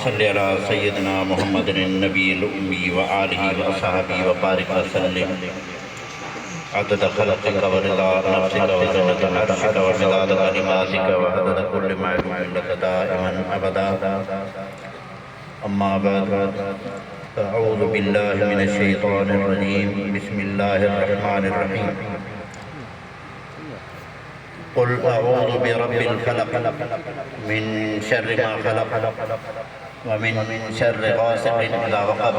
सल्लि अला सय्यदना मुहम्मदिन नबील उम्मी व आलिहि व असहाबी व बारिक व सल्लिम अदद खल्क़िक व रिदा नफ्सिक व ज़िनत अर्शिक व मिदाद कलिमातिक व अदद कुल्लि मालूमिन लक दाइमन अबदा अम्मा बाद अऊज़ु बिल्लाहि मिनश शैतानिर रजीम बिस्मिल्लाहिर रहमानिर रहीम क़ुल अऊज़ु बिरब्बिल फ़लक़ मिन शर्रि मा ख़लक़ व मिन शर्रि गासिक़िन इज़ा वक़ब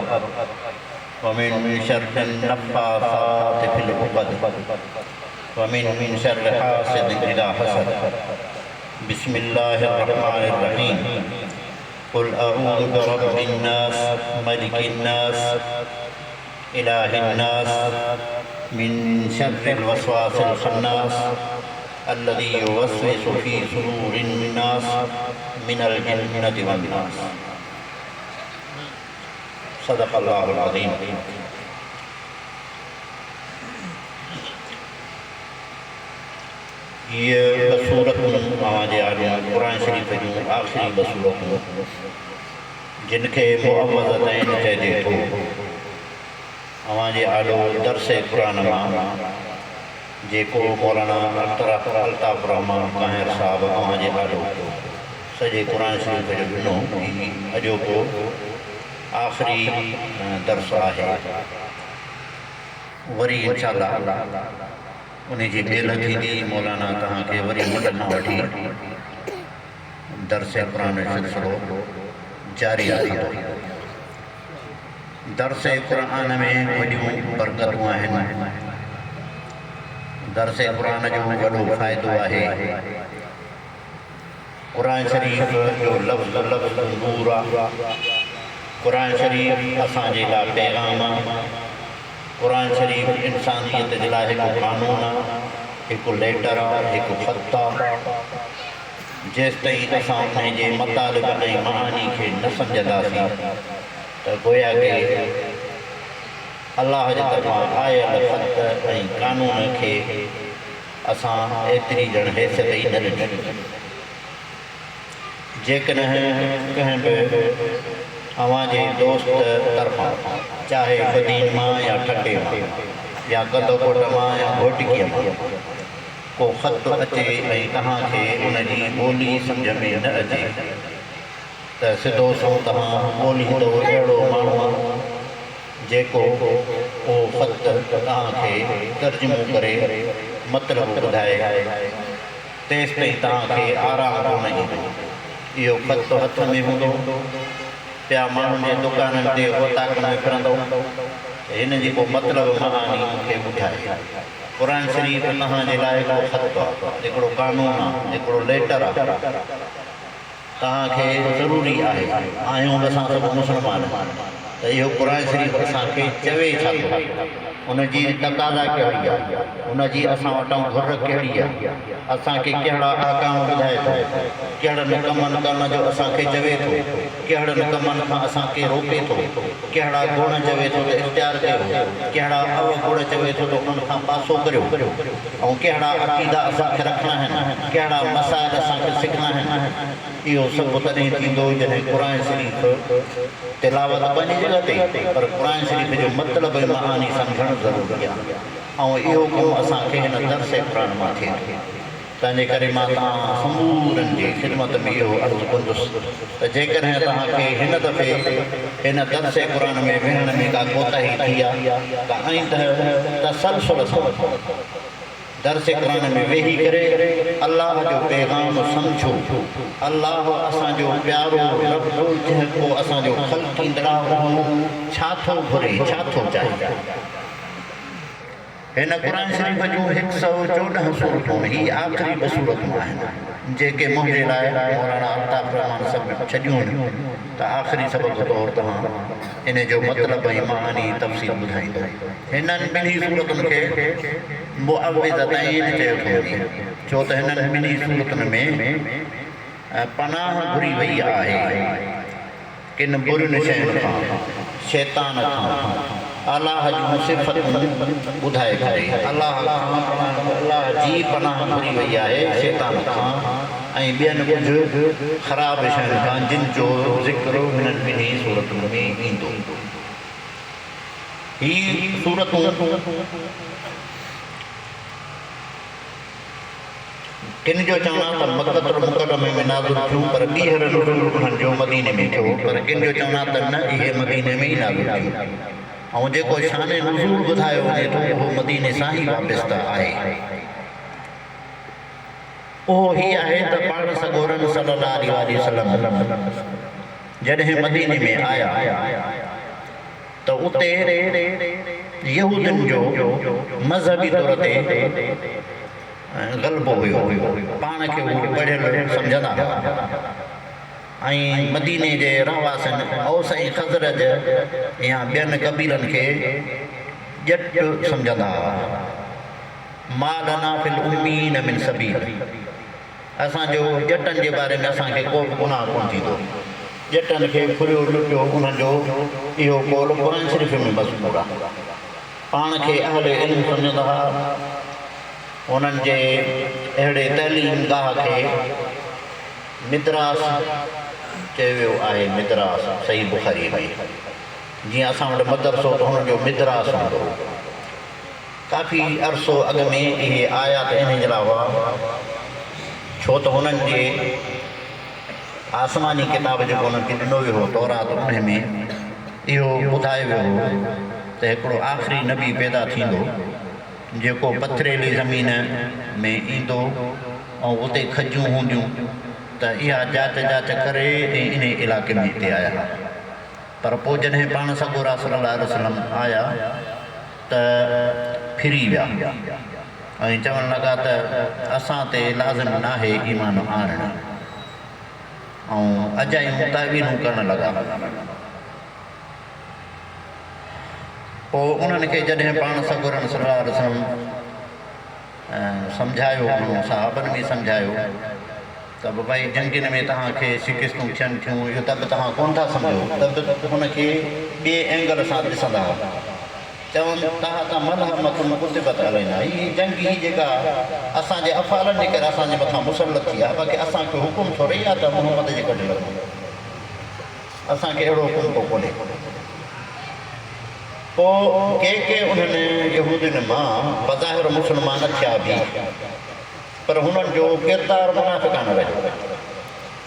व मिन शर्रि नफ़्फ़ासाति फ़िल उक़द व मिन शर्रि हासिदिन इज़ा हसद बिस्मिल्लाहिर रहमानिर रहीम क़ुल अऊज़ु बिरब्बिन नास मलिकिन नास इलाहिन नास मिन शर्रिल वस्वासिल ख़न्नास अल्लज़ी युवस्विसु फ़ी सुदूरिन नास मिनल जिन्नति वन नास। सदक़ल्लाहुल अज़ीम। ये बसूरतूं आवाज़े आलिया कुरान शरीफ़ जूं आख़िरी बसूरतूं जिनखे मुअव्वज़तैन चइजे थो। आवाज़े आलो दर्से क़ुरान मां जेको मौलाना अल्ताफ़ रहमान काहिर साहब आवाज़े आलो सॼे क़ुरान शरीफ़ जो ॾिनो अॼोको आख़िरी दर्स आहे। वरी इंशाअल्लाह उन जी बेल थींदी मौलाना तव्हांखे वरी मुंड खां वठी दर्से क़ुरान जो सिलसिलो जारी थींदो। दर्से क़ुरान में वॾियूं बरकतूं आहिनि। दर्से क़ुरान जो वॾो फ़ाइदो आहे। क़ुरान शरीफ़ जो लफ़्ज़ लफ़्ज़ नूर आहे। क़ुरान शरीफ़ असांजे लाइ पैगाम आहे। क़ुरान शरीफ़ इंसानियत जे लाइ हिकु क़ानून आहे, हिकु लेटर आहे, हिकु ख़त आहे। जेसिताईं असां पंहिंजे मतालिब ऐं महानी खे न सम्झंदासीं त गोया के अल्लाह जे तरफ़ां आयल ख़त ऐं क़ानून खे असां एतिरी ॼण हैसियत ई न ॾिनी। जेकॾहिं कंहिं बि अव्हांजे दोस्त तरफ़ां चाहे बदीन मां या ठटे मां या कदोकोट मां या घोटिकीअ मां को ख़त अचे ऐं तव्हांखे उनजी ॿोली सम्झ में न अचे त सिधो सो तव्हां ॻोल्हींदो अहिड़ो माण्हू जेको उहो ख़त तव्हांखे तर्जुमो करे मतिलबु ॿुधाए तेसिताईं तव्हांखे आरामु कोन ईंदो। इहो ख़त हथ में हूंदो पिया माण्हुनि जे दुकाननि ते ओताक में फिरंदो हिन जी को मतिलबु महानी मूंखे ॿुधाए। क़ुरान शरीफ़ तव्हांजे लाइ हिकिड़ो ख़त आहे, हिकिड़ो क़ानून आहे, हिकिड़ो लेटर आहे। तव्हांखे ज़रूरी आहे आहियूं असां सभु मुस्लमान त इहो क़ुरान शरीफ़ असांखे चवे छा थो, उनजी तक़ाज़ा कहिड़ी आहे, उनजी असां वटां घुर कहिड़ी आहे, असांखे कहिड़ा अहकाम ॿुधाए थो, कहिड़नि कमनि करण जो असांखे चवे थो, कहिड़नि कमनि खां असांखे रोके थो, कहिड़ा गुण चवे थो त इख़्तियार कयो, कहिड़ा अवगुण चवे थो त उन्हनि खां पासो करियो, ऐं कहिड़ा अक़ीदा असांखे रखणा आहिनि, कहिड़ा मसाइल असांखे सिखणा आहिनि। इहो सभु तॾहिं थींदो जॾहिं क़ुरान शरीफ़ तिलावत पंहिंजी जॻह ते पर क़ुरान शरीफ़ जो मतिलबु महानी सम्झणु ज़रूरी आहे। ऐं इहो कमु असांखे हिन दर्से क़ुरान मां थिए थो। तंहिंजे करे मां तव्हां समूरनि जी ख़िदमत में इहो अर्ज़ु कंदुसि त जेकॾहिं तव्हांखे हिन दफ़े हिन दर्से क़ुरान में विहण में का कोताही थी आहे त आईंदह तसलसल सां दर्से क़ुरान में वेही करे अल्लाह जो पैगाम सम्झो। अल्लाह असांजो प्यारो रब जेको असांजो ख़ल्क़ींदड़ छा थो घुरे, छा थो चाहे। हिन क़ुरान शरीफ़ जूं 114 सूरतूं ही आख़िरी ॿ सूरतूं आहिनि जेके मुंहिंजे लाइ मौलाना अल्ताफ़ रहमान सभु छॾियूं आहिनि त आख़िरी सबक़ तौरु तव्हां इन जो मतिलबु ऐं महानी तफ़सील ॿुधाईंदो। हिननि ॿिन्ही सूरतुनि खे मुअव्विज़तैन चयो थो वञे छो त हिननि ॿिन्ही सूरतुनि में पनाह घुरी वई आहे किन बुरियुनि शयुनि खां, शैतान खां, अल्लाह जूं सिफ़तूं ॿुधाए करे अल्लाह जी पनाह घुरी वई आहे शैतान खां ऐं ॿियनि कुझु ख़राब शयुनि खां जिन जो ज़िक्र हिननि ॿिन्ही सूरतुनि में ईंदो। ही सूरतूं किन जो चवणु आहे त मक्कतुल मुकर्रमे में नाज़िल थियूं, पर ॿीहर नुज़ूल उन्हनि जो मदीने में थियो, पर किन जो चवणु आहे त न इहे मदीने में ई नाज़िल थियूं। ऐं जेको शान नुज़ूल ॿुधायो वञे थो उहो मदीने सां ई वाबस्ता आहे। उहो हीअ आहे त पाण सॻोरन सल्लल्लाहु अलैहि वसल्लम जॾहिं मदीने में आया त उते यहूदियुनि जो मज़हबी तौर ते ग़लबो हुयो, पाण खे उहे पढ़ियल सम्झंदा हुआ ऐं मदीने जे रहवासियुनि औस ऐं ख़ज़रज या ॿियनि क़बीलनि खे ॼट सम्झंदा हुआ। मा लना फिल उम्मीन मिन सबील, असांजो ॼटनि जे बारे में असांखे को बि गुनाह कोन थींदो। ॼटनि खे फुरियो लुटियो उन्हनि जो इहो कौल क़ुरान शरीफ़ में मज़कूर आहे। पाण खे अहले इल्म सम्झंदा हुआ। उन्हनि जे अहिड़े तइलीम गाह खे मिद्रास चयो वियो आहे। मिद्रास सही बुख़ारी में, जीअं असां वटि मदरसो त हुननि जो मिद्रास हूंदो। काफ़ी अरसो अॻु में इहे आयात इन जे अलावा, छो त हुननि जे आसमानी किताब जेको हुननि खे ॾिनो वियो हो तौरात, उन में इहो ॿुधायो वियो हो त हिकिड़ो आख़िरी नबी पैदा थींदो जेको पथरेली ज़मीन में ईंदो ऐं उते खजूं हूंदियूं, त इहा जाच जाच करे ऐं इन इलाइक़े में हिते आया। पर पोइ जॾहिं पाण सॻोरा सल्लल्लाहु अलैहि वसल्लम आया त फिरी विया ऐं चवणु लॻा त असां ते लाज़िम न आहे ईमान आणणु, ऐं अजायूं तावीनूं करणु लॻा। पोइ उन्हनि खे जॾहिं पाण सॻोरन सल्लल्लाहु अलैहि वसल्लम सम्झायो, सहाबनि बि सम्झायो त भई जंगियुनि में तव्हांखे शिकिस्तूं थियनि थियूं, इहो त बि तव्हां कोन था सम्झो, त बि हुनखे ॿिए एंगल सां ॾिसंदा हुआ। चवनि तव्हां त मलहमतुन कुतिबत अलैना, हीअ जंग ही जेका असांजे अफ़ालनि जे करे असांजे मथां मुसलत थी आहे, बाक़ी असांखे हुकुम थो रही आहे त मुहम्मद जे कढी लॻो, असांखे अहिड़ो हुकुम को कोन्हे। पोइ के उन्हनि यहूदियुनि मां बज़ाहिर मुस्लमान थिया बि, पर हुननि जो किरदारु मुनाफ़िक़ाना रहियो।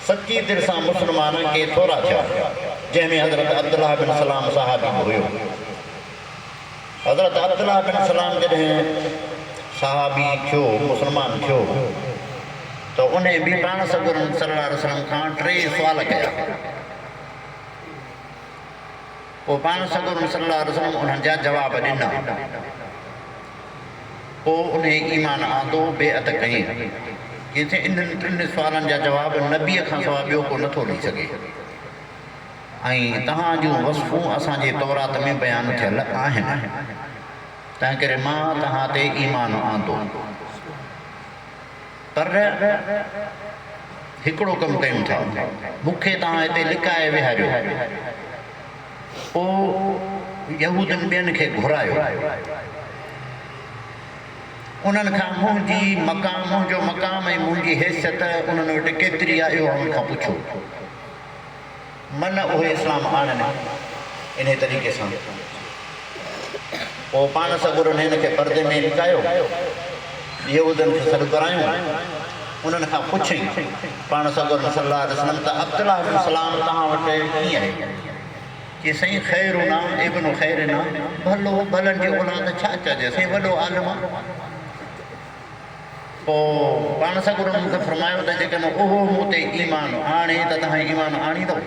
सची दिलि सां मुस्लमान के थोरा थिया, जंहिंमें हज़रत अब्दुल्लाह बिन सलाम सहाबी हुयो। हज़रत अब्दुल्लाह बिन सलाम जॾहिं सहाबी थियो, मुस्लमान थियो, त उन बि पाण सॻोरन सल्लल्लाहु अलैहि वसल्लम खां 3 सुवाल कया। पोइ पाण सॻोरन सल्लल्लाहु अलैहि वसल्लम उन्हनि जा जवाब ॾिना। पोइ उन ईमान आंदो, बेअत कई। किथे इन्हनि 3 सुवालनि जा जवाब नबीअ खां सवाइ ॿियो को नथो ॾेई सघे। ऐं तव्हां जूं वसफ़ूं असांजे तौरात में बयानु थियल आहिनि, तंहिं करे मां तव्हां ते ईमान आंदो। पर हिकिड़ो कमु कयूं था, मूंखे तव्हां हिते लिकाए विहारियो। पोइ यहूदियुनि ॿियनि खे घुरायो, उन्हनि खां मुंहिंजो मक़ाम ऐं मुंहिंजी हैसियत उन्हनि वटि केतिरी आहे इहो उन्हनि खां पुछो। मन उहे इस्लाम आणनि इन तरीक़े सां। पोइ पाण सॻोरन हिन खे परदे में लिकायो, यहूदियुनि खे सॾु करायूं, उन्हनि खां पुछियईं पाण सॻोरन सल्लल्लाहु अलैहि वसल्लम त अब्दुल्लाह बिन सलाम तव्हां वटि कीअं आहे? कि साईं ख़ैरुना इब्नु ख़ैरिना, भलो भलनि जी औलाद छा चइजे, साईं वॾो आलिम आहे। पोइ पाण सॻोरन मूंखे फरमायो त जेकॾहिं उहो मूं ते ईमान आणे त तव्हां ईमान आणींदव?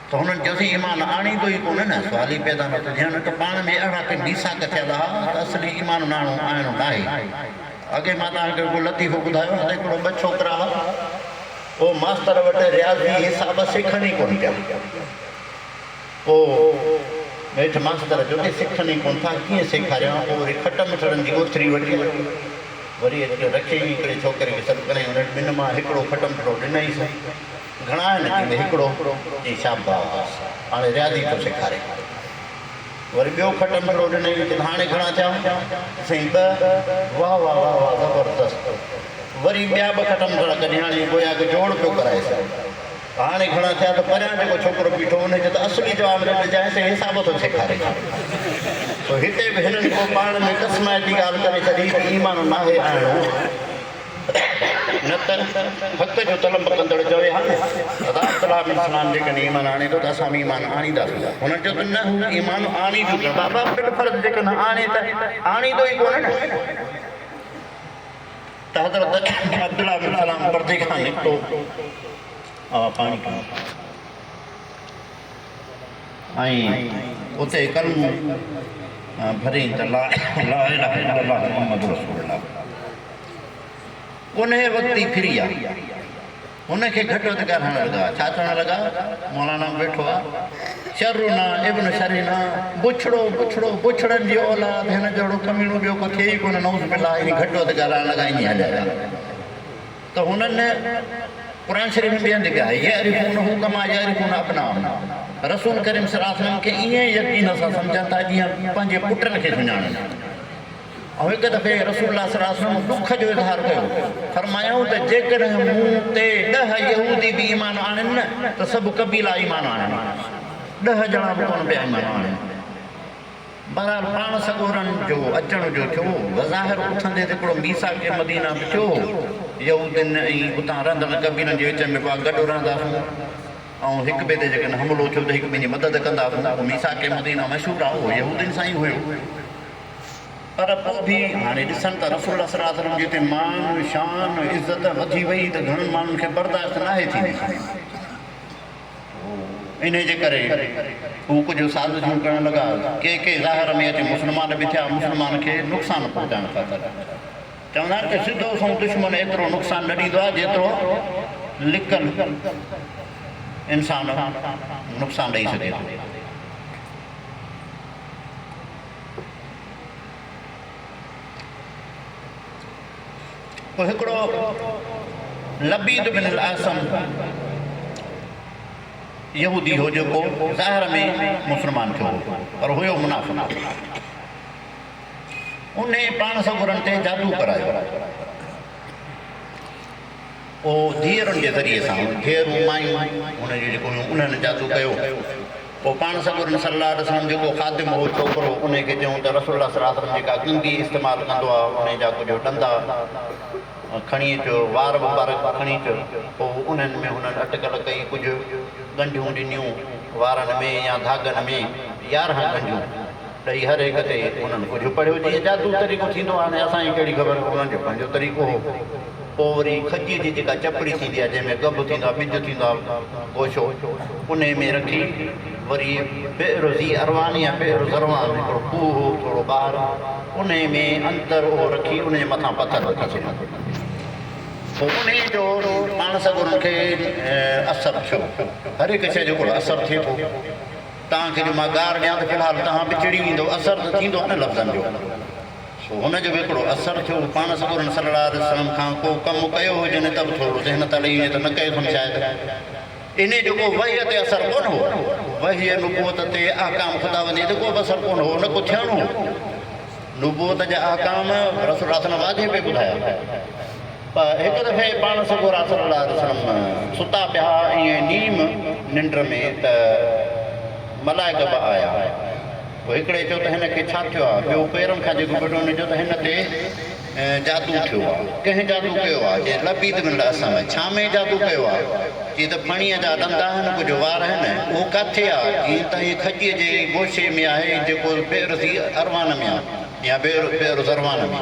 त हुननि चयोसीं ईमान आणींदो ई कोन्हे न, सुवाल ई पैदा न थियो। न त पाण में अहिड़ा के मीसाक थियल आहे त असली ईमान आणणो न आहे। अॻे मां तव्हांखे हिकिड़ो लतीफ़ो ॿुधायो त हिकिड़ो 2 छोकिरा हुआ, पोइ मास्तर वटि रियाज़ी हिसाब सिखनि ई कोन पिया। पोइ हेठि मास्तर जो सिखनि ई कोन था, कीअं सेखारियां? पोइ वरी खट मिठड़नि जी ओतिरी वठी वरी रखी हिकिड़े छोकिरे खे सॾु करे हुन 2 मां हिकिड़ो खट मिठड़ो ॾिनईसि। घणा आहिनि? हिकिड़ो। चई शाबाश, हाणे रियाज़ी थो सेखारे। वरी ॿियो खट मिठड़ो ॾिनई, हाणे घणा थिया? साईं 2। वाह वाह वाह वाह, ज़बरदस्त, वरी ॿिया ॿ ख़तमु थिया कॾहिं हाणे गोया खे जोड़ पियो कराए हाणे घणा थिया त परियां जेको छोकिरो बीठो हुनखे त असली जवाबु न ॾिजांइ हिसाब थो सेखारे पोइ हिते बि हिननि को पाण में क़स्माइती ॻाल्हि करे छॾी त ईमान नाहे आणिणो न त हक़ जो तलब कंदड़ चवे हा न जेकॾहिं ईमान आणे थो त असां बि ईमान आणींदासीं हुननि चयो त न ईमान आणी थियूं कनि बाबा फ़र्ज़ु जेकॾहिं आणे त आणींदो ई कोन्हे न त हज़रत अब्दुल्लाह बिन सलाम पर्दे खां निकितो पाणी ऐं उते कलमो भरी त ला इलाहा इल्लल्लाह मुहम्मद रसूलुल्लाह उन वक़्तु ई फिरी आहे हुनखे घटि वधि ॻाल्हाइण लॻा छा चवणु लॻा मौलाना वेठो आहे शरुना इब्न शरीना बुछड़ो बुछड़ो बुछड़नि जी औलाद हिन जहिड़ो कमीणो ॿियो को थिए ई कोन नऊज़ बिल्लाह इन घटि वधि ॻाल्हाइण लॻा ईअं हलिया त हुननि क़ुरान शरीफ़ में ॿियनि जॻह यारिफ़ूनहु कमा यारिफ़ून अबनाअहुम रसूल करीम सल्लल्लाहु अलैहि वसल्लम खे ईअं यकीन सां सम्झनि था जीअं पंहिंजे पुटनि खे सुञाणनि ऐं हिकु दफ़े रसूलुल्लाह सल्लल्लाहु अलैहि वसल्लम दुख जो इज़हार कयो फरमायूं त जेकॾहिं मूं ते 10 यहूदी बि ईमान आणनि न त सभु कबीला ईमान आणनि 10 ॼणा बि कोन पिया ईमान आणनि बहरहाल पाण सॻोरनि जो अचण जो थियो वज़ाहिर उथंदे त हिकिड़ो मीसा के मदीना बि थियो यहूदियुनि ऐं उतां रहंदड़ कबीलनि जे विच में पाण गॾु रहंदासीं ऐं हिक ॿिए ते जेकॾहिं हमिलो थियो त हिकु ॿिए जी मदद कंदासीं मीसा के मदीना मशहूरु आहे उहो यहूदियुनि सां ई हुयो पर पोइ बि हाणे ॾिसनि त रसूल सल्लल्लाहु अलैहि वसल्लम जिते मान शान इज़त वधी वई त घणनि माण्हुनि खे बर्दाश्त नाहे थींदी इन जे करे हू कुझु साज़िशूं करणु लॻा के ज़ाहिर में अची मुस्लमान बि थिया मुस्लमान खे नुक़सानु पहुचाइण ख़ातिर चवंदा आहिनि त सिधो सो दुश्मन एतिरो नुक़सानु न ॾींदो आहे जेतिरो लिकल इंसान नुक़सानु ॾेई सघे थो पोइ हिकिड़ो लबीद बिन अल-असम यहूदी हो जेको ज़ाहिर में मुस्लमान थियो पर हुयो मुनाफ़िक़ उन पाण सॻुरनि ते जादू करायो पोइ धीअरुनि जे ज़रिए सां धीअरूं मायूं हुनजी जेको उन्हनि जादू कयो पोइ पाण सॻुरनि सल्लल्लाहु अलैहि वसल्लम जेको ख़ादिम हो छोकिरो उनखे चयूं त रसूल सल्लल्लाहु अलैहि वसल्लम जेका कंगी इस्तेमालु कंदो आहे उन जा कुझु ॾंदा खणी अचो वार मुबारक खणी अचो पोइ उन्हनि में हुननि अटकल कई कुझु गंढियूं ॾिनियूं वारनि में या धागनि में 11 गंढियूं ॾेई हर हिक ते उन्हनि कुझु पढ़ियो जीअं जादू तरीक़ो थींदो आहे हाणे असांजी कहिड़ी ख़बर उन्हनि जो पंहिंजो तरीक़ो हो पोइ वरी खजीअ जी जेका चपड़ी थींदी आहे जंहिंमें गब थींदो आहे ॿिज थींदो आहे गोशो उन में रखी वरी बेरोज़ी अरवानी या बेरो ज़रवान हिकिड़ो खूह हो थोरो ॿाहिरि उन में अंदरि उहो रखी उन जे मथां पथर रखी छॾियो पोइ उन जो पाण सॻुरनि खे असरु थियो हर हिकु शइ जो असरु थिए थो तव्हांखे जो मां गार ॾियां त फ़िलहालु तव्हां बिचड़ी वेंदो असरु त थींदो आहे न लफ़्ज़नि जो पोइ हुनजो बि हिकिड़ो असरु थियो पाण सॻुरनि सल्लल्लाहु अलैहि वसल्लम खां को कमु कयो हुजे न त बि थोरो ज़हन त लही वञे त न कयो शायदि इन जो को वहीअ ते असरु कोन हो वहीअ नुबूअत ते अहकाम ख़ुदा वञे त को बि असरु कोन हो न को थियणो हो नुबूअत जा अहकाम रसूल सल्लल्लाहु अलैहि वसल्लम वाजिब ॿुधाया पर हिकु दफ़े पाण सॻुरा सल्लल्लाहु अलैहि वसल्लम सुता पिया ईअं नीम निंड में त मलाइक बि आया पोइ हिकिड़े चयो त हिनखे छा थियो आहे ॿियो पेरनि खां जेको ॿुधो हुन चयो त हिन ते जादू थियो आहे कंहिं जादू कयो आहे जे लबीद बिन अल-असम छा में जादू कयो आहे जीअं त फणीअ जा ॾंदा आहिनि कुझु वार आहिनि उहो किथे आहे जीअं त हीअ खजीअ जे गोशे में आहे जेको बेरोज़ी अरवान में आहे या बेरो ज़रवान में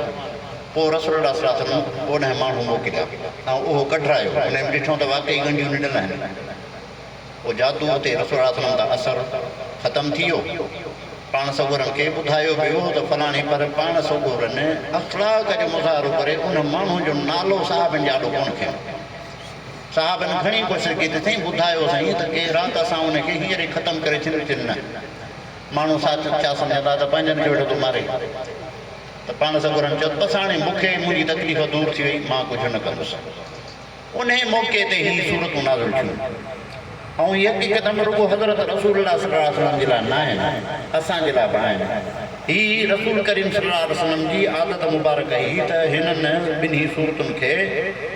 पोइ रसूल सल्लल्लाहु अलैहि वसल्लम उन माण्हू मोकिलिया ऐं उहो कढरायो उन में ॾिठो त वाक़ई गंढियूं निडल आहिनि पोइ जादू ते रसूल सल्लल्लाहु अलैहि वसल्लम जा असरु ख़तमु थी वियो पाण सॻुरनि खे ॿुधायो वियो त फलाणी पर पाण सॻुरनि अख़लाक़ जो मुज़ाहिरो करे उन माण्हू जो नालो साहिबनि ॼाॾो कोन कयो साहिबनि घणी कोशिशि कई त साईं ॿुधायो साईं त के राति असां उनखे हींअर ई ख़तमु करे छॾियो न माण्हू छा सम्झंदा त पंहिंजनि खे वेठो थो मारे त पाण सॻुरनि चयो बसि हाणे मूंखे मुंहिंजी तकलीफ़ दूरि थी वई मां कुझु न कंदुसि उन मौक़े ते ई सूरतूं नाज़िल थियूं ऐं इहे हक़ीक़त में रुॻो हज़रत रसूलुल्लाह सल्लल्लाहु अलैहि वसल्लम जे लाइ न आहिनि, असांजे लाइ बि आहिनि। ही रसूल करीम सल्लल्लाहु अलैहि वसल्लम जी आदत मुबारक ही त हिननि ॿिन्ही सूरतुनि खे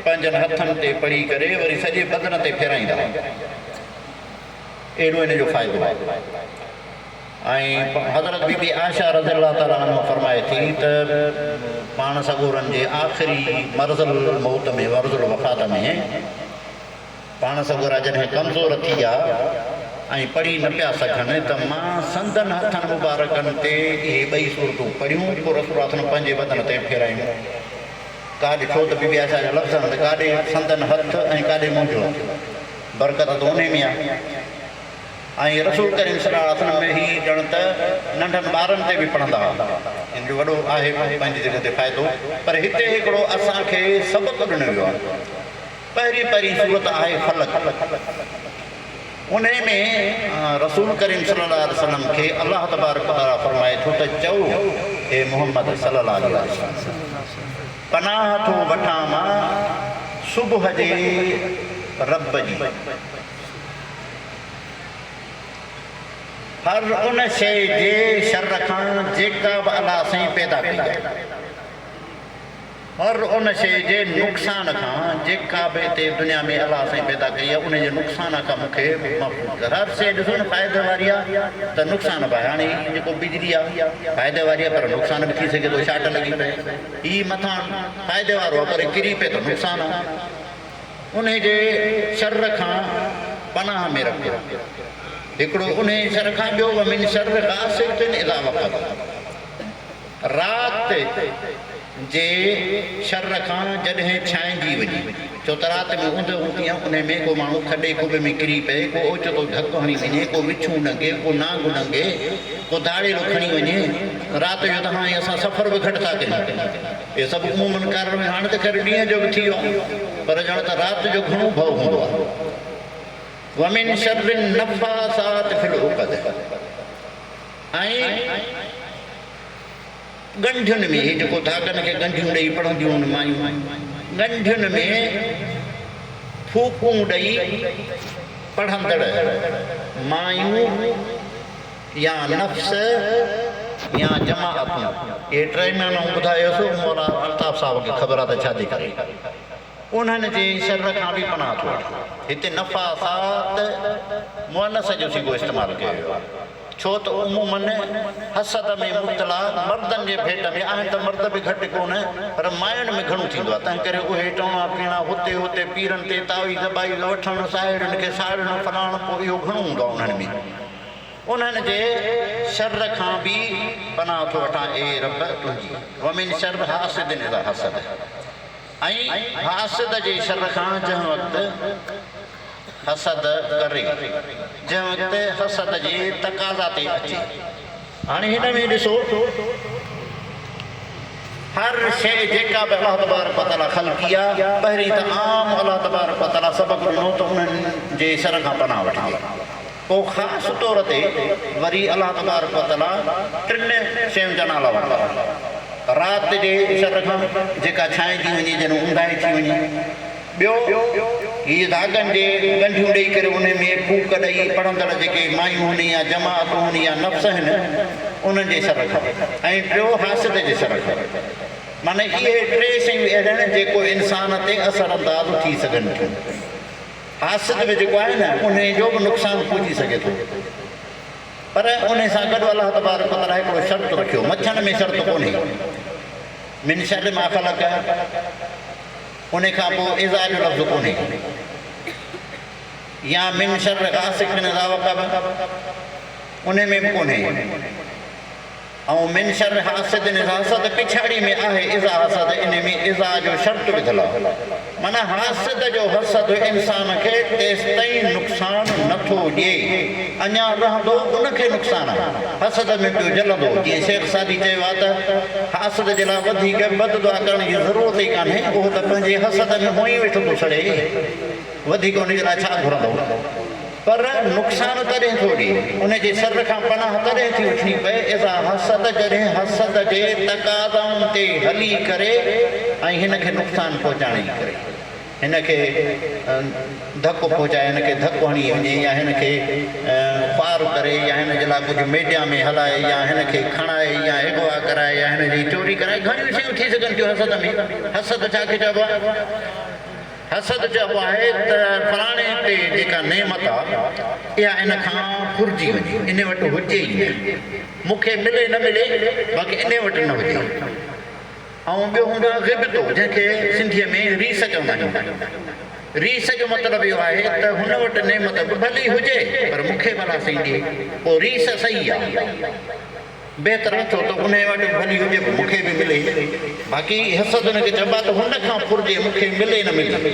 पंहिंजनि हथनि ते पढ़ी करे वरी सॼे बदन ते फेराईंदा, अहिड़ो हिन जो फ़ाइदो आहे। ऐं हज़रत बीबी आयशा रज़ियल्लाहु ताला अन्हा फरमाए थी त पाण सगोरनि जे आख़िरी मर्ज़ुल मौत में मर्ज़ुल वफ़ात में पाण सगोरा जॾहिं कमज़ोर थी विया ऐं पढ़ी न पिया सघनि त मां संदन हथनि मुबारकनि ते इहे ॿई सूरतूं पढ़ियूं, पोइ रसूल अथनि पंहिंजे बदन ते फेरायूं। काॾे छो त बीबी आयशा जा लफ़्ज़ आहिनि, काॾे संदन हथ ऐं काॾे मुंहिंजो, बरकत त उन में आहे। ऐं रसूल करीम सल्लल्लाहु अलैहि वसल्लम में ही ॼण त नंढनि ॿारनि ते बि पढ़ंदा हुआ, हिन जो वॾो आहे पंहिंजी जॻह ते फ़ाइदो। पर हिते हिकिड़ो असांखे सबक़ु ॾिनो वियो आहे। पहिरीं सूरत आहे फलक, उन में रसूल करीम सल्लल्लाहु अलैहि वसल्लम खे अलाह तबारक व तआला फरमाए थो त चओ हे मोहम्मद सल्लल्लाहु अलैहि वसल्लम, पनाह थो वठां मां सुबुह जे रब जी, हर उन शइ जे शर खां जेका बि अलाह साईं पैदा कई आहे, हर उन शइ जे नुक़सान खां जेका बि हिते दुनिया में अलाह साईं पैदा कई आहे उन जे नुक़सान खां मूंखे महफ़ूज़ कर। हर शइ ॾिसो न फ़ाइदे वारी आहे त नुक़सान बि आहे। हाणे जेको बिजली आहे फ़ाइदे वारी आहे पर नुक़सान बि थी सघे थो, शाट लॻी पए। हीअ मथां फ़ाइदे वारो आहे पर किरी पए त नुक़सान आहे। उन जे शर खां पनाह में रखियो हिकिड़ो, उन शर खां ॿियो वमिन शर गासिक़िन इज़ा वक़ब, राति जे शर खां जॾहिं छांइजी वञे, छो त राति में ऊंद हूंदी आहे, उन में को माण्हू खॾे खुॿे में किरी पए, को ओचितो धकु हणी वञे, को विछूं नंगे, को नांग नंगे, को दाड़ेलो खणी वञे राति जो। त हाणे असां सफ़र बि घटि था कयूं, इहे सभु उमूमन कारण में हाणे त ख़ैर ॾींहं जो बि थी वियो, पर ॼण त राति जो घणो भउ हूंदो आहे। वमिन शर्रिन नफ़ासात फिल उक़द, ऐं गंढियुनि में जेको धागनि खे गंढियूं ॾेई पढ़ंदियूं आहिनि मायूं, गंढियुनि में फूकूं ॾेई पढ़ंदड़ मायूं या नफ़्स या जमाअतूं, इहे टे माना ॿुधायोसि मौला अल्ताफ़ साहिब खे ख़बर आहे त छाजे करे। उन्हनि जे शर खां बि पनाह थो वठे। हिते नफ़ासात मुअनस जो सिगो इस्तेमालु कयो वियो आहे, छो त उमूमन हसद में मुब्तला मर्दनि जे भेट में आहिनि त मर्द बि घटि कोन, पर मायुनि में घणो थींदो आहे। तंहिं करे उहे टोणा पीणा हुते हुते पीरनि ते तावीज़ बाईज़ वठणु, साहेड़ियुनि खे साड़णु फलाणो, पोइ इहो घणो हूंदो आहे उन्हनि में। उन्हनि जे शर खां बि पनाह थो वठां ए रब तुंहिंजी। वमिन शर हासिदिन इज़ा हसद, ऐं हासिद जे शर खां जंहिं वक़्तु हसद करे, जंहिं वक़्तु हसद जे तक़ाज़ा ते अचे। हाणे हिन में ॾिसो हर शइ जेका बि अलाह तबारक व तआला ख़ल्क़ी आहे, पहिरीं त आम अलाह तबारक व तआला सबक़ु ॾिनो त उन्हनि जे शर खां पनाह वठे, पोइ ख़ासि तौर ते वरी अलाह तबारक व तआला टिनि शयुनि जा नाला वरिता। राति जे शर खां जेका छांइजी वञे, जॾहिं ऊंदाही थी वञे। ॿियो हीअ धागनि जे गंढियूं ॾेई करे उन में फूक ॾेई पढ़ंदड़ जेके मायूं आहिनि या जमाअतूं आहिनि या नफ़्स आहिनि उन्हनि जे शर खां, ऐं टियों हासिद जे शर खां। माना इहे टे शयूं अहिड़ियूं आहिनि जेको इंसान ते असर अंदाज़ थी सघनि थियूं। हासिद में जेको आहे न उन जो बि नुक़सानु पुॼी सघे थो, पर उन सां गॾु अलाह तबारक व तआला हिकिड़ो शर्त रखियो, मच्छनि में शर्त कोन्हे। मिन शर्रि मा ख़लक़, उन खां पोइ इज़ा जो लफ़्ज़ कोन्हे, या मिन शर्रि गासिक़िन इज़ा वक़ब उन में बि कोन्हे, ऐं मिन शर्रि हासिदिन इज़ा हसद पिछाड़ी में आहे इज़ा हसद, इन में इज़ा जो शर्त विधल आहे। माना हासिद जो हसद इंसान खे तेसि ताईं नुक़सानु नथो ॾिए, अञा रहंदो उनखे नुक़सानु आहे, हसद में पियो जलंदो। जीअं शेख सादी चयो आहे त हासिद जे लाइ वधीक बददुआ करण जी ज़रूरत ई कान्हे, उहो त पंहिंजे हसद में हुअं ई वेठो थो सड़े, वधीक उन जे लाइ छा घुरंदो। पर नुक़सानु तॾहिं थो ॾिए, उन जे शर खां पनाह तॾहिं थी वठणी पए इज़ा हसद, जॾहिं हसद जे तक़ाज़ाउनि ते हली करे ऐं हिन खे नुक़सानु पहुचाइण जी करे। हिनखे धकु पहुचाए, हिनखे धकु हणी वञे, या हिनखे पार करे, या हिन जे लाइ कुझु मीडिया में हलाए, या हिनखे खणाए, या अगवा कराए, या हिनजी चोरी कराए, घणियूं शयूं थी सघनि थियूं हसद में। हसद छाखे चइबो आहे? हसद चइबो आहे त फलाणे ते जेका नेमत आहे इहा इन खां फुरिजी वञे, इन वटि हुजे ई न, मूंखे मिले न मिले बाक़ी इन वटि न हुजे। ऐं ॿियो हूंदो आहे ग़िबतो, जंहिंखे सिंधीअ में रीस चवंदा आहियूं। रीस जो मतिलबु इहो आहे त हुन वटि नेमत भली हुजे पर मूंखे भला सही ॾिए, पोइ रीस सही आहे, बहितर नथो त उन वटि भली हुजे मूंखे बि मिले। बाक़ी हसद हुनखे चइबो आहे त हुन खां फुरिजे, मूंखे मिले न मिले,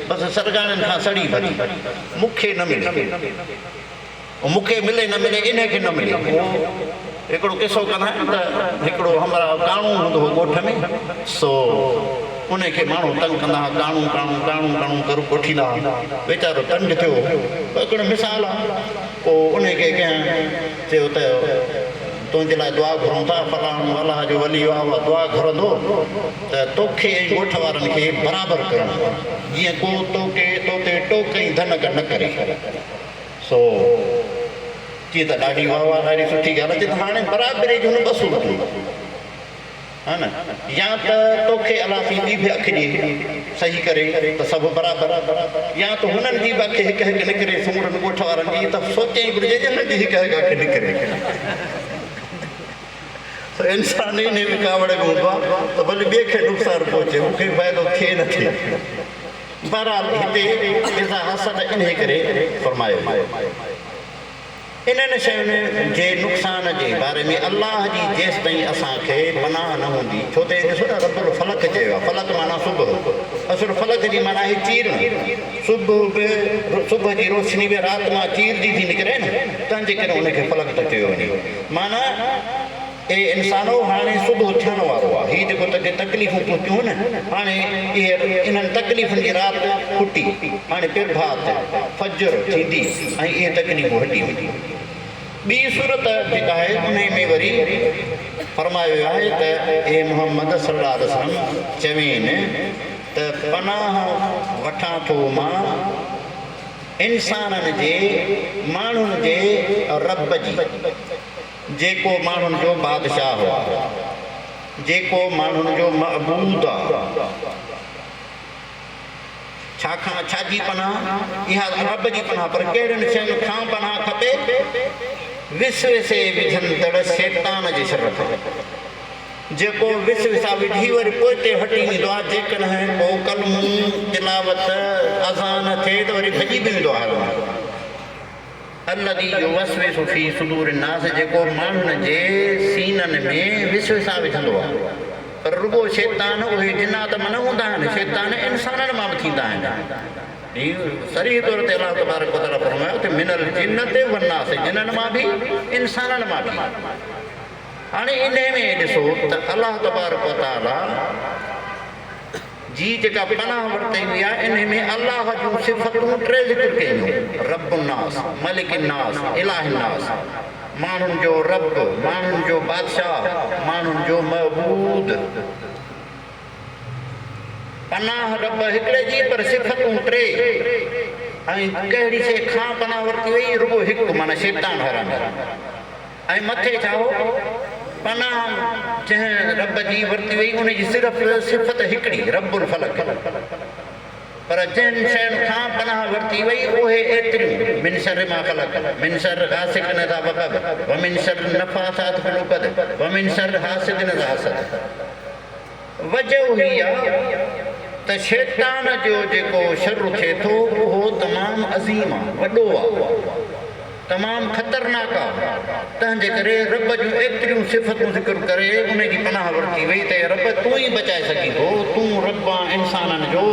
बसि सरगाणनि खां सड़ी भली, मूंखे न मिले, मूंखे मिले न मिले, इनखे न मिले। हिकिड़ो किसो कंदा आहिनि त हिकिड़ो हमारा काणू हूंदो हो ॻोठ में, सो उनखे माण्हू तंग कंदा हुआ, काणू काणू काणू काणू करू कोठींदा हुआ, वीचारो तंग थियो। हिकिड़ो मिसाल आहे, पोइ उनखे कंहिं चयो त तुंहिंजे लाइ दुआ घुरूं था, फलाणो अलाह जो वली आहे, दुआ घुरंदो त तोखे ऐं ॻोठ वारनि खे बराबरि करणो, जीअं को तोखे तोते टोक ऐं धनक न करे। सो चीअं त ॾाढी वाह वाह, ॾाढी सुठी ॻाल्हि आहे। त हाणे बराबरी जो हुन ॿसूल कयो हा न, या त तोखे अलाह ॿी बि अखि ॾिए सही करे त सभु बराबरि, या त हुननि जी बि अखि हिकु हिकु निकिरे, सूरनि ॻोठ वारनि जी, त सोचे ई घुरिजे हुननि जी हिकु हिकु अखि निकिरे। त इंसान इन विकावड़ में हूंदो आहे त भले ॿिए खे नुक़सानु पहुचे, मूंखे फ़ाइदो थिए न थिए। बहरहाल हिते इज़ा हसद इन करे फरमायो। इन्हनि शयुनि जे नुक़सान जे बारे में अलाह जी जेसि ताईं असांखे पनाह न हूंदी, छो त ॾिसो न रब्बुल फलक चयो आहे, फलक माना सुबुह, असुल फलक जी माना आहे चीर। सुबुह जी रोशनी में राति मां चीरजी थी निकिरे न, तंहिंजे करे उनखे फलक थो चयो वञे। माना ए इंसानो हाणे सुबुह थियण वारो आहे, हीअ जेको तकलीफ़ूं थियूं थियूं न, हाणे इहे इन्हनि तकलीफ़ुनि जी राति फुटी, हाणे पिरभात फजर थींदी ऐं इहे तकलीफ़ूं हटी वेंदियूं। ॿी सूरत जेका आहे उन में वरी फरमायो वियो आहे त ए मोहम्मद सल्लल्लाहु अलैहि वसल्लम चवेनि त पनाह वठां थो मां इंसाननि जे, माण्हुनि जे रब जी, जेको माण्हुनि जो बादशाह हो, जेको माण्हुनि जो मअबूद आहे। छाखां छाजी पनाह? इहा रब जी पनाह, पर कहिड़ियुनि शयुनि खां पनाह खपे? विसविसे विझंदड़ शैतान जे शर खां, जेको विसविसा विझी वरी पोइ हटी वेंदो आहे। जेकॾहिं पोइ कलमू तिलावत अज़ान थिए त वरी भॼी बि वेंदो आहे। अल्लज़ी युवस्विसु फ़ी सुदूरि नास, जेको माण्हुनि जे सीननि में विसविसा विझंदो आहे। पर रुगो शैतान उहे जिन्नात में न हूंदा आहिनि, शैतान इंसाननि मां बि थींदा आहिनि। सरीह तौर ते अलाह तबारक व तआला फरमायो त मिनल जिन्नति वन्नास, जिन्हनि मां बि इंसाननि मां बि। हाणे इन में ॾिसो त अलाह तबारक व तआला जी जेका पनाह वरिती हुई आहे, इन में अलाह जूं सिफ़तूं टे ज़िक्र कयूं: रब्बुन्नास, मलिकिन्नास, इलाहिन्नास। माण्हुनि जो रब, माण्हुनि जो बादशाह, माण्हुनि जो महबूद। पनाह रब हिकिड़े जी, पर सिफ़तूं टे। ऐं कहिड़ी शइ खां पनाह वरिती वई? रुगो हिकु, माना शैतान हराईंदड़। ऐं मथे छा हो? पनाह जंहिं रब जी वरिती वई उनजी सिर्फ़ु सिफ़त हिकिड़ी, रब्बुल फलक। पर जिन शयुनि खां पनाह वरिती वई उहे एतिरियूं: मिन शर्रि मा ख़लक़, मिन शर्रि गासिकिन इज़ा वक़ब, व मिन शर्रि नफ़्फ़ासाति फ़िल उक़द, व मिन शर्रि हासिदिन इज़ा हसद। वजह हुई आहे त शैतान जो जेको शर थिए थो उहो तमामु अज़ीम आहे, वॾो आहे, तमामु ख़तरनाक आहे। तंहिंजे करे रब जूं एतिरियूं सिफ़तूं ज़िक्र करे उनजी पनाह वरिती वई त रब तूं ई बचाए सघीं थो, तूं रब आहे इंसाननि जो,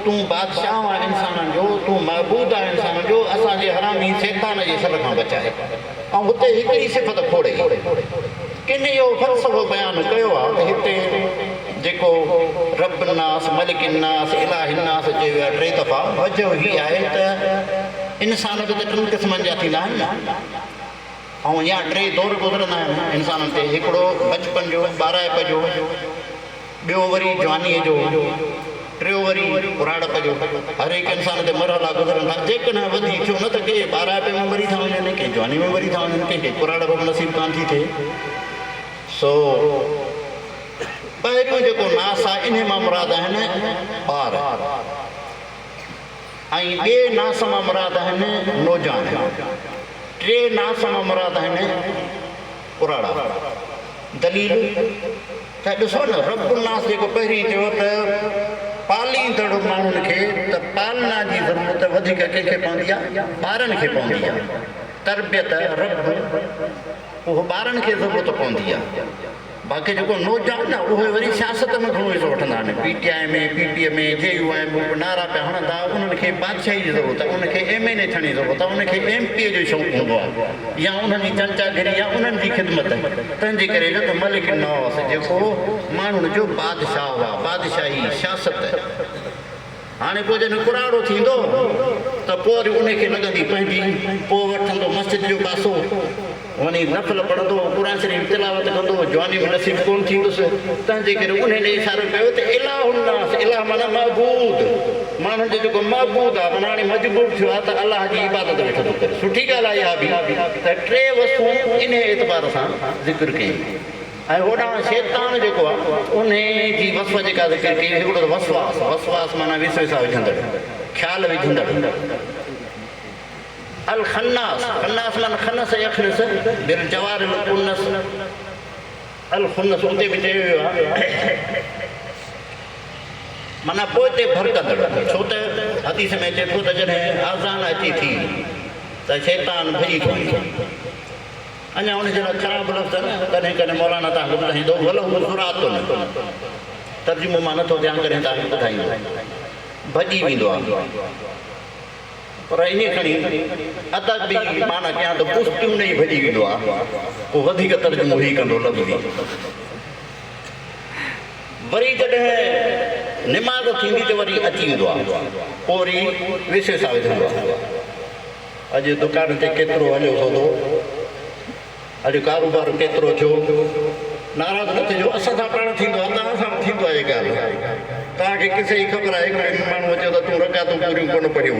तूं बादशाह आहे इंसाननि जो, तूं महबूद आहे इंसाननि जो, असांजे हरामी शैतान जे शर खां बचाए। ऐं हुते हिकिड़ी सिफ़त खोड़े किन इहो फ़लसफ़ो बयानु कयो आहे त हिते जेको रब्बुन्नास, मलिकिन्नास, इलाहिन्नास चयो आहे टे दफ़ा। वजह हीअ आहे त इंसान बि त टिनि क़िस्मनि जा थींदा आहिनि न, ऐं या टे दौर गुज़रंदा आहिनि इंसाननि ते। हिकिड़ो बचपन जो, ॿाराइप जो, ॿियो वरी जवानीअ जो, टियों वरी पुराणप जो हर हिकु इंसान ते मरहला गुज़रनि था जेकॾहिं वधी थियो न त के 12 में मरी था वञनि के जवानी में मरी था वञनि कंहिंखे पुराणप नसीब कान थी थिए सो पहिरियों जेको नास आहे इन मां मुराद आहिनि ॿार ऐं ॿिए नास मां मुराद आहिनि नौजान टे नास मां मुराद आहिनि पुराणा दलील त ॾिसो न रब्बुल नास जेको पहिरीं चयो त पालींदड़ माण्हुनि खे त पालना जी ज़रूरत वधीक कंहिंखे पवंदी आहे ॿारनि खे पवंदी आहे तरबियत रब उहो ॿारनि खे ज़रूरत पवंदी आहे बाक़ी जेको नौजवान न उहे वरी सियासत में घणो हिसो वठंदा आहिनि PTI में PPA में JUI में नारा पिया हणंदा उन्हनि खे बादशाही जी ज़रूरत आहे उनखे MLA थियण जी ज़रूरत आहे उनखे MP जो शौक़ु हूंदो आहे या उन्हनि जी चमचागिरी या उन्हनि जी ख़िदमत तंहिंजे करे जो त मलिक नवाज़ जेको माण्हुनि जो बादशाह हुआ बादशाही सियासत हाणे पोइ जॾहिं कुराड़ो थींदो त पोइ वरी उनखे लॻंदी पंहिंजी पोइ वठंदो मस्जिद जो पासो वञी नफ़ल पढ़ंदो क़ुर शरीफ़ तिलावत कंदो जवानी में नसीब कोन थींदुसि तंहिंजे करे उन इशारो कयो त इलाहुन्नास इलाह माना महबूद माण्हुनि जो जेको महबूद आहे माना हाणे मजबूर थियो आहे त अलाह जी इबादत वेठो थो करे सुठी ॻाल्हि आहे इहा बि त टे वस्तूं इन एतबार सां ज़िक्र कई ऐं होॾां शैतान जेको आहे उन जी वसव जेका ज़िक्र कई हिकिड़ो त वसवास वसवास माना विसवसा विझंदड़ ख़्याल विझंदड़ अल खन्नास खन्नास माना खनस यखनस बिल जवार कुन्नस अल खुन्नस उते बि चयो वियो आहे माना पोइ ते भरकंदड़ छो त हदीस में अचे थो त जॾहिं आज़ान अचे थी त शैतान भॼी थो वञे अञा उन जहिड़ा ख़राबु लफ़्ज़ न कॾहिं कॾहिं मौलाना तव्हांखे ॿुधाईंदो वलो ज़ुरातो न तर्जुमो मां नथो ध्यानु करे तव्हांखे ॿुधाईंदो भॼी वेंदो आहे पर इन खणी अदब बि माना कयां त पुष्टियूं न ई भॼी वेंदो आहे पोइ वधीक तर्जुमो ई कंदो लफ़्ज़ी वरी जॾहिं निमाज़ थींदी त वरी अची वेंदो आहे पोइ वरी विशेषा विझंदो आहे अॼु दुकान ते केतिरो हलियो सौदो अॼु कारोबार केतिरो थियो नाराज़ न थिजो असां सां पाण थींदो आहे तव्हां सां थींदो आहे इहा ॻाल्हि तव्हांखे किसे ई ख़बर आहे हिकिड़ो माण्हू अचे त तूं रकातूं पूरियूं कोन पढ़ियूं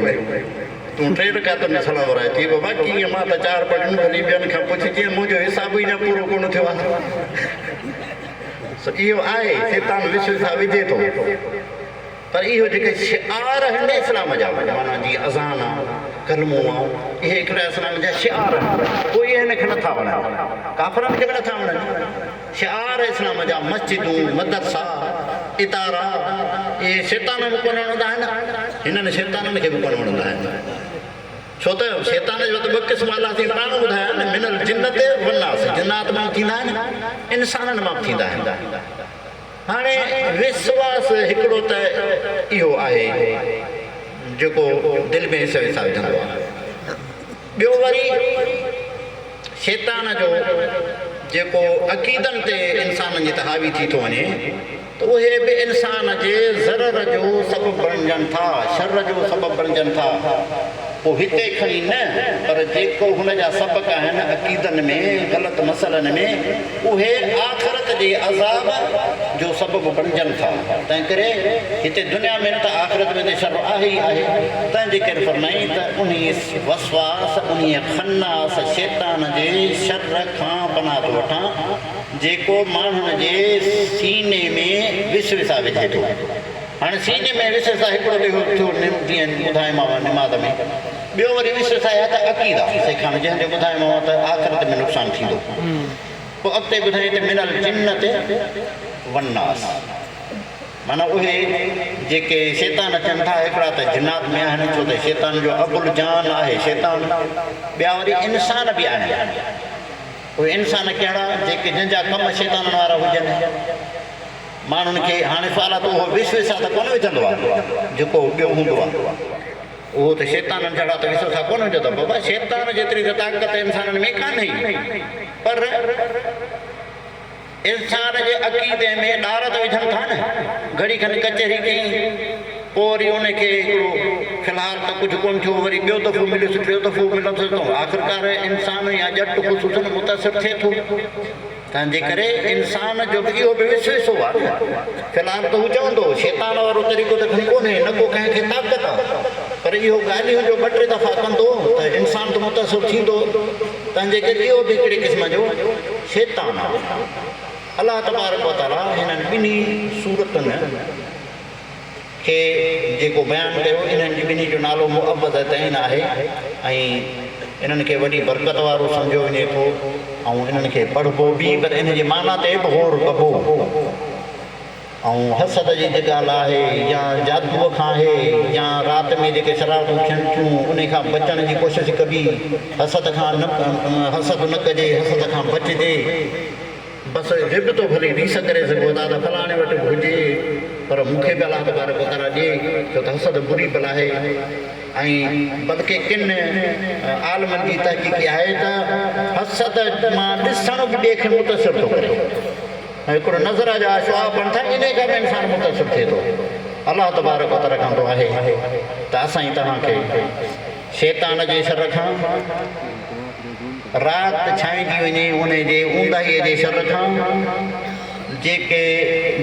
तूं 3 रकातुनि में सलावर आहे थी बाबा कीअं मां त 4 पढ़ियूं वरी ॿियनि खां पुछिजे मुंहिंजो हिसाब ई न पूरो कोन थियो आहे इहो आहे शैतान विश्वसा विझे थो पर इहो जेके शिआर आहिनि इस्लाम जा माना जीअं अज़ान आहे कलमो आहे इहे हिकिड़ा इस्लाम जा शिआर आहिनि कोई हिनखे नथा वणनि काफ़रनि खे बि नथा वणनि शिआर इस्लाम जा मस्जिदूं मदरसा इतारा इहे शैतान बि कोन वणंदा आहिनि हिननि शैताननि खे बि कोन वणंदा आहिनि छो त शैतान जो त 2 क़िस्म अलाह थी पाण ॿुधाया आहिनि मिनल जिन्नत वन्नास जिन्नात मां थींदा आहिनि इंसाननि मां बि थींदा आहिनि हाणे विश्वास हिकिड़ो त इहो आहे जेको दिलि में हिसो हिसाब विझंदो आहे ॿियो वरी शैतान जो जेको अक़ीदनि ते इंसाननि जी त हावी थी थो वञे त उहे बि इंसान जे ज़रर जो सबबु बणिजनि था शर जो सबबु बणिजनि था पोइ हिते खणी न पर जेको हुन जा सबक़ आहिनि अक़ीदनि में ग़लति मसइलनि में उहे आख़िरत जे अज़ाब जो सबबु बणिजनि था तंहिं करे हिते दुनिया में त आख़िरत में त शर आहे ई आहे तंहिंजे करे फरमाई त उन वसवास उन खन्नास शैतान जे शर खां पनाह थो वठां जेको माण्हुनि जे सीने में विसविसा विझे थो हाणे सीने में विसविसा हिकिड़ो थियो जीअं ॿुधायोमांव निमाज़ में ॿियो वरी विसविसा आहे त अक़ीदा सेखारण जंहिंजो ॿुधायोमांव त आख़िरत में नुक़सानु थींदो पोइ अॻिते ॿुधाई त मिनल जिन्नत वन्नास माना उहे जेके शैतान अचनि था हिकिड़ा त जिन्नात में आहिनि छो त शैतान जो अबुल जान आहे शैतान ॿिया वरी इंसान बि आहिनि उहे इंसान कहिड़ा जेके जंहिंजा कम शैताननि वारा हुजनि माण्हुनि खे हाणे सुवाल त उहो विश्वसा त कोन विझंदो आहे जेको ॿियो हूंदो आहे उहो त शैताननि जहिड़ा त विश्वसा कोन विझंदो बाबा शैतान जेतिरी त ताक़त इंसाननि में कान्हे पर इंसान जे अक़ीदे में ॾार त विझनि था न घड़ी खनि कचहरी कई पोइ वरी उनखे हिकिड़ो फ़िलहालु त कुझु कोन थियो, वरी ॿियो दफ़ो मिलियुसि, टियों दफ़ो मिलंदुसि, त आख़िरकार इंसान या ॼटि ख़ुसूसन मुतासिर थिए थो। तंहिंजे करे इंसान जो बि इहो बि विसविसो आहे। फ़िलहालु त हू चवंदो शैतान वारो तरीक़ो त खणी कोन्हे, न को कंहिंखे ताक़त आहे, पर इहो ॻाल्हियूं जो 2-3 दफ़ा कंदो त इंसान त मुतासिर थींदो। तंहिंजे करे इहो बि हिकिड़े क़िस्म जो शैतान आहे। अलाह तबारक व तआला हिननि ॿिन्ही सूरतुनि खे जेको बयानु कयो, इन्हनि जी ॿिन्ही जो नालो मुअव्वज़तैन आहे ऐं इन्हनि खे वॾी बरकत वारो सम्झो वञे थो ऐं इन्हनि खे पढ़िबो बि, पर इन जे माना ते बि गौर कबो। ऐं हसद जी जेका ॻाल्हि आहे या जादूअ खां आहे या राति में जेके शरारतूं थियनि थियूं उन खां बचण जी कोशिशि कबी। हसद खां न कजे, हसद खां बचिजे। बसि रिब तो भली रीस करे सघो था त फलाणे वटि बि हुजे, पर मूंखे बि अलाह तबारक व तआला ॾिए, छो त हसद बुरी बला आहे। ऐं बल्कि किन आलमनि जी तहक़ीक़ आहे त हसद मां ॾिसण बि ॿिए खे मुतासिर थो करे, ऐं हिकिड़ो नज़र जा शुआ बण था, इन खां बि इंसानु मुतासिर थिए थो। अलाह तबारक व तआला रखंदो आहे त असां तव्हांखे शैतान जे शर खां, राति छांइजी वञे उन जे ऊंदाहीअ जे शर खां, जेके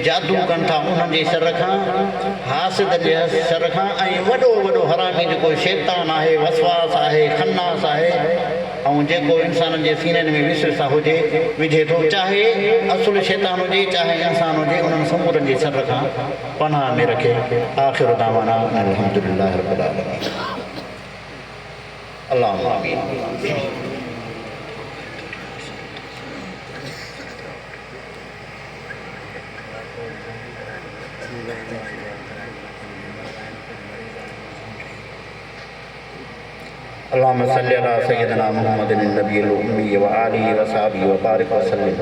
जादू कनि था उन्हनि जे शर खां, हासिद जे शर खां, ऐं वॾो वॾो हरामी जेको शैतान आहे, वसवास आहे, खन्नास आहे, ऐं जेको इंसाननि जे सीननि में विसविसा हुजे विझे थो, चाहे असुल शैतान हुजे चाहे इंसान हुजे, उन्हनि समूरनि जे शर खां पनाह में रखे। आख़िर दावाना अल्हम्दुलिल्लाह रब्बिल आलमीन। अल्लाहुम्मा आमीन। अल्लाहुम्मा सल्लि अला सय्यिदिना मुहम्मदिन नबिय्यिल उम्मी व आलिहि व सहबिहि व बारिक व सल्लिम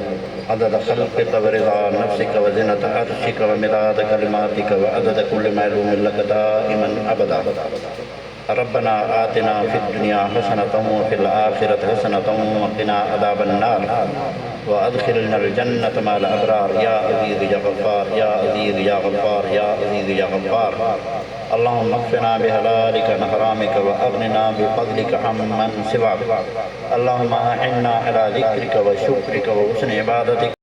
अदद ख़ल्क़िक व रिज़ा नफ्सिक व ज़िनत अर्शिक व मिदाद कलिमातिक व अदद कुल्लि मालूमिन लक दाइमन अबदा। रब्बना आतिना फिद दुनिया हसनतन व फिल आखिरति हसनतन व क़िना अज़ाबन नार व अदखिलनल जन्नत मअल अबरार या अज़ीज़ या गफ़्फ़ार या अज़ीज़ या गफ़्फ़ार या अज़ीज़ या गफ़्फ़ार। अल्लाहुम्मा अक़्फ़िना बिहलालिक अन हरामिक व अग़निना बिफ़ज़लिक अम्मन सिवाक। अल्लाहुम्मा अइन्ना अला ज़िक्रिक व शुक्रिक व हुस्नि इबादतिक।